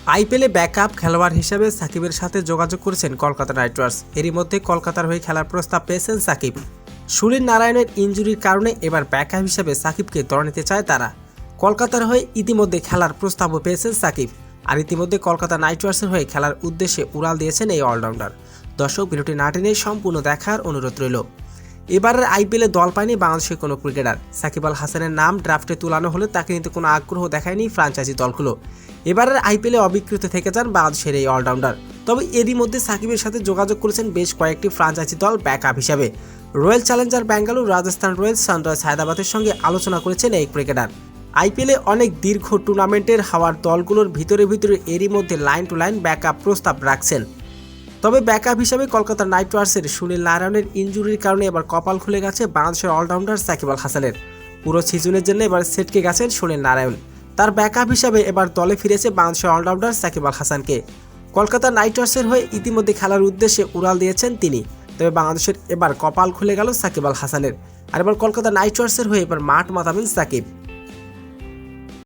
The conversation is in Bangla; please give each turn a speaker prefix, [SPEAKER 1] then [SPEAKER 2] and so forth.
[SPEAKER 1] আইপিএলে ব্যাকআপ খেলোয়াড় হিসেবে সাকিবের সাথে যোগাযোগ করেছেন কলকাতা নাইট রাইডার্স। এরই মধ্যে কলকাতার হয়ে খেলার প্রস্তাব পেয়েছেন সাকিব। সুনীল নারায়ণের ইনজুরির কারণে এবার ব্যাকআপ হিসেবে সাকিবকে দলে নিতে চায় তারা। কলকাতার হয়ে ইতিমধ্যে খেলার প্রস্তাবও পেয়েছেন সাকিব। আর ইতিমধ্যে কলকাতা নাইট রাইডার্সের হয়ে খেলার উদ্দেশ্যে উড়াল দিয়েছেন এই অলরাউন্ডার। দর্শক, ভিডিওটি না টেনে সম্পূর্ণ দেখার অনুরোধ রইল। এবারের আইপিএলে দল পায়নি বাংলাদেশের কোনো ক্রিকেটার। সাকিব আল হাসানের নাম ড্রাফটে তুলানো হলে তাকে নিতে কোনো আগ্রহ দেখায়নি ফ্র্যাঞ্চাইজি দলগুলো। এবারের আইপিএলে অবিকৃত থেকে যান বাংলাদেশের এই অলরাউন্ডার। তবে এরই মধ্যে সাকিবের সাথে যোগাযোগ করেছেন বেশ কয়েকটি ফ্র্যাঞ্চাইজি দল ব্যাকআপ হিসাবে। Royal Challenger Bangalore, Rajasthan Royals, sunrise হায়দ্রাবাদের সঙ্গে আলোচনা করেছেন এই ক্রিকেটার। আইপিএলে অনেক দীর্ঘ টুর্নামেন্টের হওয়ার দলগুলোর ভিতরে এরই মধ্যে লাইন টু লাইন ব্যাকআপ প্রস্তাব রাখছেন। তবে ব্যাকআপ হিসাবে কলকাতা নাইট রাইডার্সের সুনীল নারায়ণের ইনজুরির কারণে এবার কপাল খুলে গেছে বাংলাদেশের অলরাউন্ডার সাকিব আল হাসানের। পুরো সিজনের জন্য এবার সেটকে গেছেন সুনীল নারায়ণ। তার ব্যাকআপ হিসাবে এবার দলে ফিরেছে বাংলাদেশের অলরাউন্ডার সাকিব আল হাসানকে। কলকাতা নাইট রাইডার্সের হয়ে ইতিমধ্যে খেলার উদ্দেশ্যে উড়াল দিয়েছেন তিনি। তবে বাংলাদেশের এবার কপাল খুলে গেল সাকিব আল হাসানের। আর এবার কলকাতা নাইট রাইডার্সের হয়ে এবার মাঠ মাতাবেন সাকিব।